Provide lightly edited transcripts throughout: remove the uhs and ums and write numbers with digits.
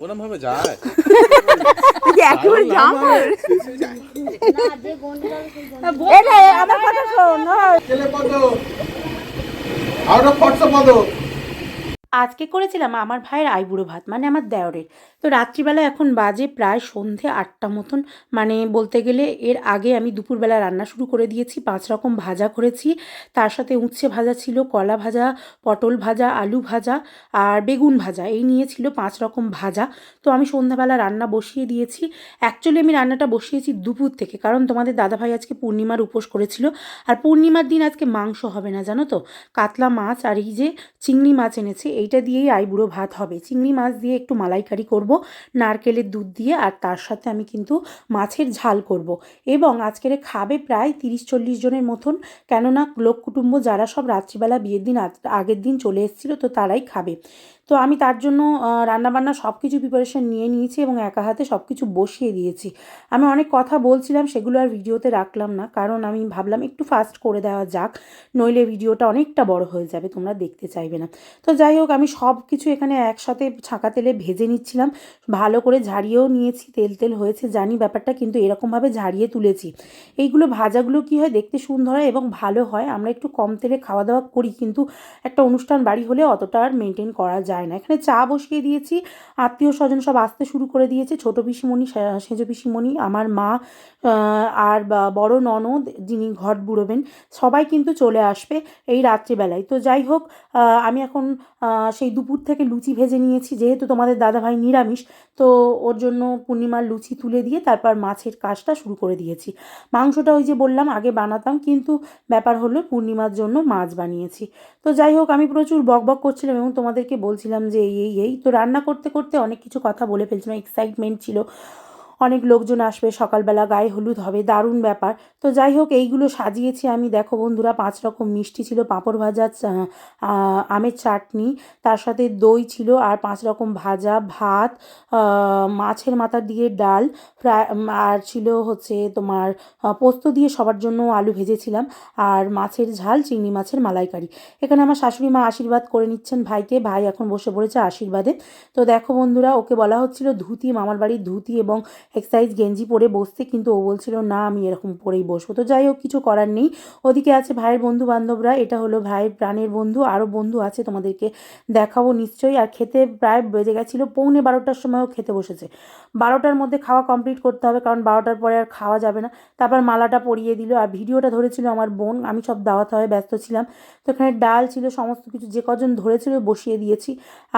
ওরম ভাবে যায় একেবারে যাও আমার কথা শোন আজকে করেছিলাম আমার ভাইয়ের আইবুড়ো ভাত, মানে আমার দেওরের। তো রাত্রিবেলা এখন বাজে প্রায় সন্ধে ৮টা মতন, মানে বলতে গেলে এর আগে আমি দুপুরবেলা রান্না শুরু করে দিয়েছি। ৫ রকম ভাজা করেছি, তার সাথে উচ্ছে ভাজা ছিল, কলা ভাজা, পটল ভাজা, আলু ভাজা আর বেগুন ভাজা, এই নিয়ে ছিল ৫ রকম ভাজা। তো আমি সন্ধ্যাবেলা রান্না বসিয়ে দিয়েছি। অ্যাকচুয়ালি আমি রান্নাটা বসিয়েছি দুপুর থেকে, কারণ তোমাদের দাদাভাই আজকে পূর্ণিমার উপোস করেছিল। আর পূর্ণিমার দিন আজকে মাংস হবে না, জানো তো, কাতলা মাছ আর এই যে চিংড়ি মাছ এনেছে, এইটা দিয়েই আইবুড়ো ভাত হবে। চিংড়ি মাছ দিয়ে একটু মালাইকারি করব নারকেলের দুধ দিয়ে, আর তার সাথে আমি কিন্তু মাছের ঝাল করব। এবং আজকের খাবে প্রায় ৩০-৪০ জনের মতন, কেননা লোক কুটুম্ব যারা সব রাত্রিবেলা বিয়ের দিন আগের দিন চলে এসেছিলো, তো তারাই খাবে। তো আমি তার জন্য রান্নাবান্না সব কিছু প্রিপারেশান নিয়ে নিয়েছি এবং একা হাতে সব কিছু বসিয়ে দিয়েছি। আমি অনেক কথা বলছিলাম, সেগুলো আর ভিডিওতে রাখলাম না, কারণ আমি ভাবলাম একটু ফাস্ট করে দেওয়া যাক, নইলে ভিডিওটা অনেকটা বড় হয়ে যাবে, তোমরা দেখতে চাইবে না। তো যাই হোক, আমি সব কিছু এখানে একসাথে ছাঁকা তেলে ভেজে নিচ্ছিলাম, ভালো করে ঝাড়িয়েও নিয়েছি। তেল তেল হয়েছে জানি ব্যাপারটা, কিন্তু এরকমভাবে ঝাড়িয়ে তুলেছি। এইগুলো ভাজাগুলো কী হয়, দেখতে সুন্দর হয় এবং ভালো হয়। আমরা একটু কম তেলে খাওয়া দাওয়া করি, কিন্তু একটা অনুষ্ঠান বাড়ি হলে অতটা আর মেনটেন করা যায় না। এখানে চা বসিয়ে দিয়েছি, আত্মীয় স্বজন সব আসতে শুরু করে দিয়েছে। ছোটো পিসিমণি, সেজো পিসিমণি, আমার মা আর বড় ননদ যিনি ঘট বুড়োবেন, সবাই কিন্তু চলে আসবে এই রাত্রিবেলায়। তো যাই হোক, আমি এখন সেই দুপুর থেকে লুচি ভেজে নিয়েছি, যেহেতু তোমাদের দাদাভাই নিরামিষ, তো ওর জন্য পূর্ণিমার লুচি তুলে দিয়ে তারপর মাছের কাজটা শুরু করে দিয়েছি। মাংসটা ওই যে বললাম আগে বানাতাম, কিন্তু ব্যাপার হলো পূর্ণিমার জন্য মাছ বানিয়েছি। তো যাই হোক, আমি প্রচুর বকবক করছিলাম এবং তোমাদেরকে বলছিলাম যে এই তো রান্না করতে করতে অনেক কিছু কথা বলে ফেলছিলাম, এক্সাইটমেন্ট ছিল, অনেক লোকজন আসবে, সকালবেলা গায়ে হলুদ হবে, দারুণ ব্যাপার। তো যাই হোক, এইগুলো সাজিয়েছি আমি। দেখো বন্ধুরা, ৫ রকম মিষ্টি ছিল, পাঁপড় ভাজা, আমের চাটনি, তার সাথে দই ছিল, আর ৫ রকম ভাজা, ভাত, মাছের মাথা দিয়ে ডাল, ফ্রাই, আর ছিল হচ্ছে তোমার পোস্ত দিয়ে সবার জন্য আলু ভেজেছিলাম, আর মাছের ঝাল, চিংড়ি মাছের মালাইকারি। এখানে আমার শাশুড়ি মা আশীর্বাদ করে নিচ্ছেন ভাইকে, ভাই এখন বসে পড়েছে আশীর্বাদে। তো দেখো বন্ধুরা, ওকে বলা হচ্ছিল ধুতি, মামার বাড়ির ধুতি এবং এক্সারসাইজ গেঞ্জি পরে বসতে, কিন্তু ও বলছিল না আমি এরকম পরেই বসবো। তো যাই হোক, কিছু করার নেই। ওদিকে আছে ভাইয়ের বন্ধু বান্ধবরা, এটা হলো ভাইয়ের প্রাণের বন্ধু, আরও বন্ধু আছে, তোমাদেরকে দেখাবো নিশ্চয়ই। আর খেতে প্রায় বেজে গেছিলো 11:45-র সময়ও খেতে বসেছে। 12টার মধ্যে খাওয়া কমপ্লিট করতে হবে, কারণ 12টার পরে আর খাওয়া যাবে না। তারপর মালাটা পরিয়ে দিল, আর ভিডিওটা ধরেছিল আমার বোন, আমি সব দাওয়াতে হয়ে ব্যস্ত ছিলাম। তো এখানে ডাল ছিল, সমস্ত কিছু যে কজন ধরেছিল বসিয়ে দিয়েছি।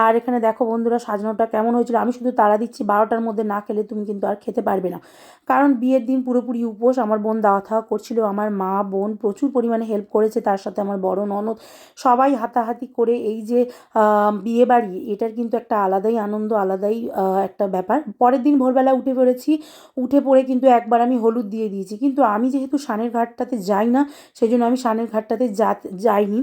আর এখানে দেখো বন্ধুরা, সাজানোটা কেমন হয়েছিল। আমি শুধু তাড়া দিচ্ছি, 12টার মধ্যে না খেলে তুমি কিন্তু আর খেতে পারবে না, কারণ বিয়ের দিন পুরোপুরি উপোস। আমার বোন দাওয়া থাওয়া করছিল, আমার মা বোন প্রচুর পরিমাণে হেল্প করেছে, তার সাথে আমার বড় ননদ, সবাই হাতাহাতি করে এই যে বিয়ে বাড়ি, এটার কিন্তু একটা আলাদাই আনন্দ, আলাদাই একটা ব্যাপার। পরের দিন ভোরবেলা উঠে পড়েছি, উঠে পড়ে কিন্তু একবার আমি হলুদ দিয়ে দিয়েছি, কিন্তু আমি যেহেতু সানের ঘাটটাতে যাই না, সেই জন্য আমি সানের ঘাটটাতে যাইনি।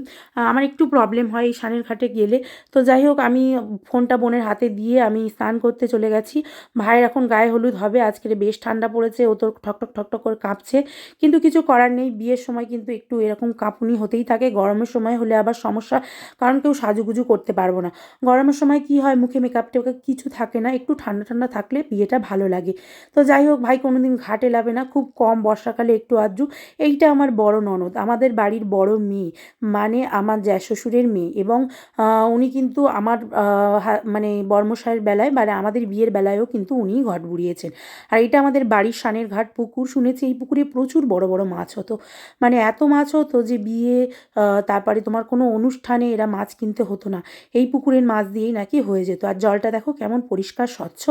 আমার একটু প্রবলেম হয় এই সানের ঘাটে গেলে। তো যাই হোক, আমি ফোনটা বোনের হাতে দিয়ে আমি স্নান করতে চলে গেছি। ভাইয়ের এখন গায়ে হলুদ হবে, আজকের বেশ ঠান্ডা পড়েছে, ও তো ঠকঠক ঠকঠক করে কাঁপছে, কিন্তু কিছু করার নেই, বিয়ের সময় কিন্তু একটু এরকম কাঁপুনি হতেই থাকে। গরমের সময় হলে আবার সমস্যা, কারণ কেউ সাজুগুজু করতে পারবো না। গরমের সময় কি হয়, মুখে মেকআপ টেকআপ কিছু থাকে না, একটু ঠান্ডা ঠান্ডা থাকলে বিয়েটা ভালো লাগে। তো যাই হোক, ভাই কোনোদিন ঘাটে লাবে না, খুব কম, বর্ষাকালে একটু আধটু। এইটা আমার বড় ননদ, আমাদের বাড়ির বড় মেয়ে, মানে আমার শ্বশুরের মেয়ে, এবং উনি কিন্তু আমার মানে বর্মশাইয়ের বেলায়, মানে আমাদের বিয়ের বেলায়ও কিন্তু উনিই ঘট বুড়িয়েছেন। আর এটা আমাদের বাড়ির সানের ঘাট পুকুর, শুনেছি এই পুকুরে প্রচুর বড় বড় মাছ হতো, মানে এত মাছ হতো যে বিয়ে, তারপরে তোমার কোনো অনুষ্ঠানে এরা মাছ কিনতে হতো না, এই পুকুরের মাছ দিয়েই নাকি হয়ে যেত। আর জলটা দেখো কেমন পরিষ্কার স্বচ্ছ।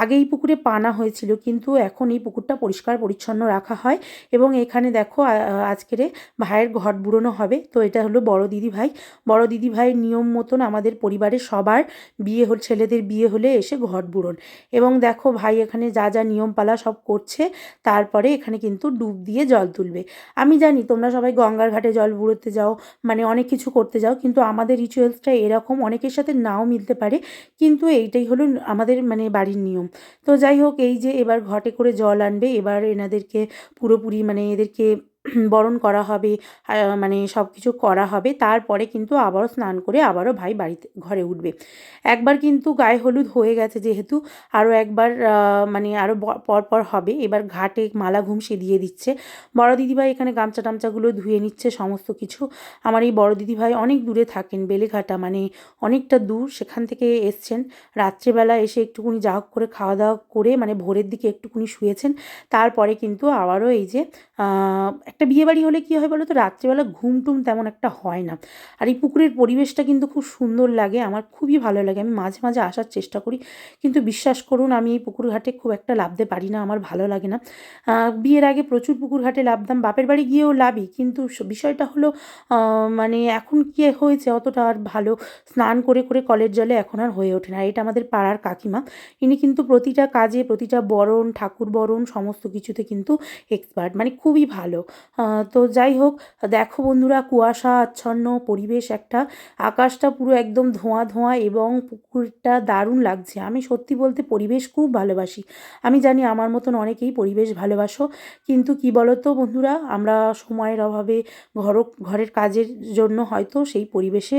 আগে এই পুকুরে পানা হয়েছিল, কিন্তু এখন এই পুকুরটা পরিষ্কার পরিচ্ছন্ন রাখা হয়। এবং এখানে দেখো আজকের ভাইয়ের ঘট বুড়োনো হবে। তো এটা হলো বড় দিদি ভাই। বড় দিদি ভাইয়ের নিয়ম মতন আমাদের পরিবারের সবার বিয়ে ছেলেদের বিয়ে হলে এসে ঘট বুড়োন। এবং দেখো ভাই এখানে যা যা নিয়মপালা সব করছে, তারপরে এখানে কিন্তু ডুব দিয়ে জল তুলবে। আমি জানি তোমরা সবাই গঙ্গার ঘাটে জল বুড়োতে যাও, মানে অনেক কিছু করতে যাও, কিন্তু আমাদের রিচুয়ালসটা এরকম, অনেকের সাথে নাও মিলতে পারে, কিন্তু এইটাই হলো আমাদের মানে বাড়ির নিয়ম। তো যাই হোক, এই যে এবার ঘটে করে জল আনবে, এবার এনাদেরকে পুরোপুরি মানে এদেরকে বরণ করা হবে, মানে সব কিছু করা হবে। তারপরে কিন্তু আবারও স্নান করে আবারও ভাই বাড়িতে ঘরে উঠবে। একবার কিন্তু গায়ে হলুদ হয়ে গেছে যেহেতু, আরও একবার মানে আরও পরপর হবে। এবার ঘাটে মালা ঘুমসে দিয়ে দিচ্ছে। বড় দিদিভাই এখানে গামছা টামছাগুলো ধুয়ে নিচ্ছে সমস্ত কিছু। আমার এই বড় দিদিভাই অনেক দূরে থাকেন, বেলেঘাটা, মানে অনেকটা দূর, সেখান থেকে এসছেন। রাত্রেবেলা এসে একটুকুনি যা হোক করে খাওয়া দাওয়া করে মানে ভোরের দিকে একটুকুনি শুয়েছেন। তারপরে কিন্তু আবারও এই যে একটা বিয়েবাড়ি হলে কী হয় বলো তো, রাত্রেবেলা ঘুম টুম তেমন একটা হয় না। আর এই পুকুরের পরিবেশটা কিন্তু খুব সুন্দর লাগে, আমার খুবই ভালো লাগে। আমি মাঝে মাঝে আসার চেষ্টা করি, কিন্তু বিশ্বাস করুন আমি এই পুকুর ঘাটে খুব একটা নামতে পারি না, আমার ভালো লাগে না। বিয়ের আগে প্রচুর পুকুর ঘাটে নামতাম, বাপের বাড়ি গিয়েও নামি, কিন্তু বিষয়টা হলো মানে এখন কী হয়েছে, অতটা আর ভালো স্নান করে করে কলের জলে এখন আর হয়ে ওঠে না। এটা আমাদের পাড়ার কাকিমা, ইনি কিন্তু প্রতিটা কাজে, প্রতিটা বরণ, ঠাকুর বরণ, সমস্ত কিছুতে কিন্তু এক্সপার্ট, মানে খুবই ভালো। তো যাই হোক, দেখো বন্ধুরা, কুয়াশা আচ্ছন্ন পরিবেশ একটা, আকাশটা পুরো একদম ধোঁয়া ধোঁয়া এবং পুকুরটা দারুণ লাগছে। আমি সত্যি বলতে পরিবেশ খুব ভালোবাসি। আমি জানি আমার মতন অনেকেই পরিবেশ ভালোবাসো, কিন্তু কি বলো তো বন্ধুরা, আমরা সময়ের অভাবে ঘরের কাজের জন্য হয়তো সেই পরিবেশে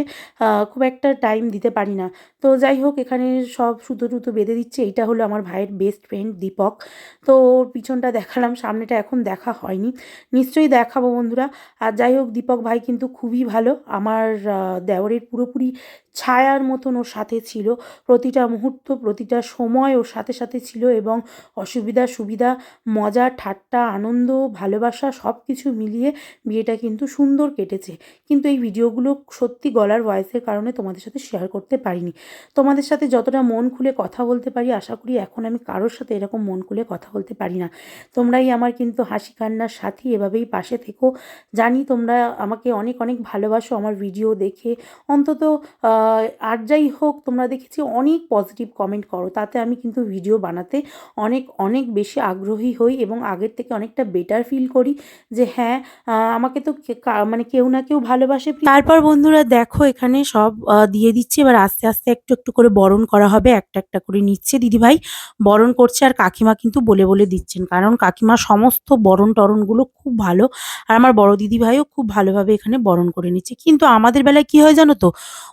খুব একটা টাইম দিতে পারি না। তো যাই হোক, এখানে সব সুতো টুতো বেঁধে দিচ্ছে। এইটা হলো আমার ভাইয়ের বেস্ট ফ্রেন্ড দীপক। তো ওর পিছনটা দেখালাম, সামনেটা এখন দেখা হয়নি, নিশ্চয়ই দেখাবো বন্ধুরা। আর যাই হোক, দীপক ভাই কিন্তু খুবই ভালো, আমার দেওরের পুরোপুরি ছায়ার মতন ওর সাথে ছিল। প্রতিটা মুহূর্ত, প্রতিটা সময় ওর সাথে সাথে ছিল, এবং অসুবিধা সুবিধা, মজা ঠাট্টা আনন্দ ভালোবাসা সব কিছু মিলিয়ে বিয়েটা কিন্তু সুন্দর কেটেছে। কিন্তু এই ভিডিওগুলো সত্যি গলার ভয়েসের কারণে তোমাদের সাথে শেয়ার করতে পারিনি। তোমাদের সাথে যতটা মন খুলে কথা বলতে পারি, আশা করি এখন আমি কারোর সাথে এরকম মন খুলে কথা বলতে পারি না। তোমরাই আমার কিন্তু হাসি কান্নার সাথী, এভাবেই পাশে থেকো। জানি তোমরা আমাকে অনেক অনেক ভালোবাসো আমার ভিডিও দেখে, অন্তত আর যাই হোক, তোমরা দেখেছি অনেক পজিটিভ কমেন্ট করো, তাতে আমি কিন্তু ভিডিও বানাতে অনেক অনেক বেশি আগ্রহী হই, এবং আগের থেকে অনেকটা বেটার ফিল করি যে হ্যাঁ, আমাকে তো মানে কেউ না কেউ ভালোবাসে। তারপর বন্ধুরা দেখো, এখানে সব দিয়ে দিচ্ছে। এবার আস্তে আস্তে একটু একটু করে বরণ করা হবে, একটা একটা করে নিচ্ছে দিদিভাই, বরণ করছে। আর কাকিমা কিন্তু বলে বলে দিচ্ছেন, কারণ কাকিমা সমস্ত বরণ টরণগুলো খুব ভালো। আর আমার বড় দিদিভাইও খুব ভালোভাবে এখানে বরণ করে নিচ্ছে। কিন্তু আমাদের বেলায় কি হয় জানো তো,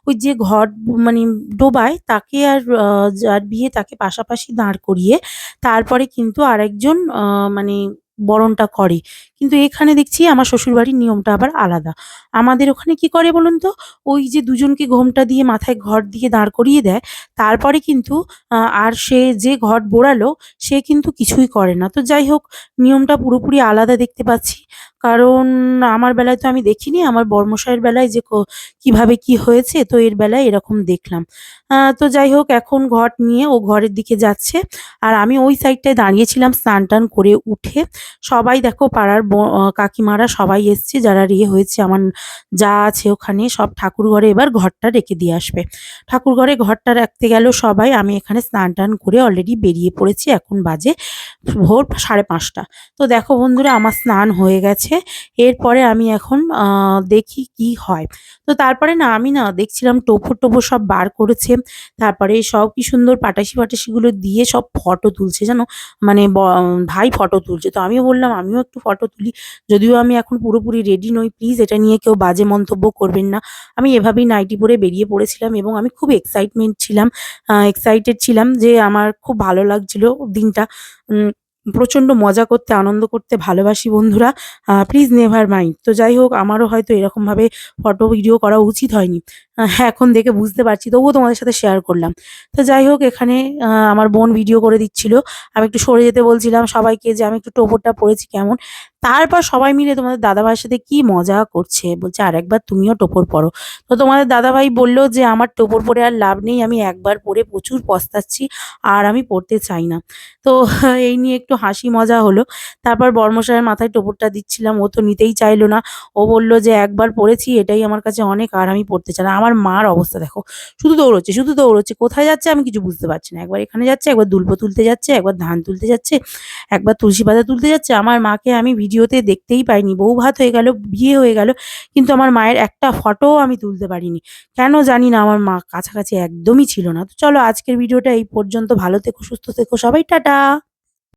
ওই যে ঘট মানে ডোবায় তাকে, আর যার বিয়ে তাকে পাশাপাশি দাঁড় করিয়ে তারপরে কিন্তু আরেকজন মানে বরণটা করে। কিন্তু এখানে দেখছি আমার শ্বশুরবাড়ির নিয়মটা আবার আলাদা। আমাদের ওখানে কি করে বলুন তো, ওই যে দুজনকে ঘোমটা দিয়ে মাথায় ঘট দিয়ে দাঁড় করিয়ে দেয়, তারপরে কিন্তু আর সে যে ঘট বোড়ালো সে কিন্তু কিছুই করে না। তো যাই হোক, নিয়মটা পুরোপুরি আলাদা দেখতে পাচ্ছি, কারণ আমার বেলায় তো আমি দেখিনি, আমার বড়মশাইয়ের বেলায় যে কিভাবে কি হয়েছে, তো এর বেলায় এরকম দেখলাম। তো যাই হোক, এখন ঘট নিয়ে ও ঘরের দিকে যাচ্ছে, আর আমি ওই সাইডটায় দাঁড়িয়েছিলাম স্নান টান করে উঠে। সবাই দেখো, পাড়ার কাকিমারা সবাই এসছে, যারা বিয়ে হয়েছে আমার যা আছে ওখানে, সব ঠাকুর ঘরে এবার ঘরটা রেখে দিয়ে আসবে। ঠাকুর ঘরে ঘরটা রাখতে গেল সবাই, আমি এখানে স্নান টান করে অলরেডি বেরিয়ে পড়েছি। এখন বাজে ভোর 5:30। তো দেখো বন্ধুরা, আমার স্নান হয়ে গেছে। এরপরে আমি এখন দেখি কি হয়। তো তারপরে না আমি না দেখছিলাম টোপর টোপর সব বার করেছে, তারপরে সব কি সুন্দর পাটাশি ফাটাশিগুলো দিয়ে সব ফটো তুলছে জানো, মানে ভাই ফটো তুলছে। তো আমিও বললাম আমিও একটু ফটো তুলি, যদিও আমি এখন পুরোপুরি রেডি নই, প্লিজ এটা নিয়ে কেউ বাজে মন্তব্য করবেন না। আমি এভাবেই নাইটি পরে বেরিয়ে পড়েছিলাম, এবং আমি খুব এক্সাইটেড ছিলাম যে আমার খুব ভালো লাগছিল দিনটা। প্রচণ্ড মজা করতে, আনন্দ করতে ভালোবাসি বন্ধুরা, প্লিজ নেভার মাইন্ড। তো যাই হোক, আমারও হয়তো এরকমভাবে ফটো ভিডিও করা উচিত হয়নি, এখন দেখে বুঝতে পারছি, তবুও তোমাদের সাথে শেয়ার করলাম। তো যাই হোক, এখানে আমার বোন ভিডিও করে দিচ্ছিল, আমি একটু সরে যেতে বলছিলাম সবাইকে যে আমি একটু টোপরটা পরেছি কেমন। তারপর সবাই মিলে তোমাদের দাদাভাইয়ের সাথে কি মজা করছে, বলছে আরেকবার তুমিও টোপর পরো। তো তোমাদের দাদাভাই বলল যে আমার টোপর পরে আর লাভ নেই, আমি একবার পরে প্রচুর পস্তাচ্ছি, আর আমি পরতে চাই না। তো এই নিয়ে একটু হাসি মজা হলো। তারপর বর্মশাইয়ের মাথায় টোপরটা দিচ্ছিলাম, ও তো নিতেই চাইলো না। ও বলল যে একবার পরেছি, এটাই আমার কাছে অনেক, আর আমি পরতে চাই না। আমার মার অবস্থা দেখো, শুধু দৌড়চ্ছে, কোথায় যাচ্ছে আমি কিছু বুঝতে পারছি না। একবার এখানে যাচ্ছে, একবার দুল্প তুলতে যাচ্ছে, একবার ধান তুলতে যাচ্ছে, একবার তুলসী পাতা তুলতে যাচ্ছে। আমার মাকে আমি ভিডিওতে দেখতেই পাইনি, বউ ভাত হয়ে গেল, বিয়ে হয়ে গেল, কিন্তু আমার মায়ের একটা ফটোও আমি তুলতে পারিনি। কেন জানি না, আমার মা কাছাকাছি একদমই ছিল না। তো চলো, আজকের ভিডিওটা এই পর্যন্ত। ভালো থেকো, সুস্থ থেকো সবাই, টাটা।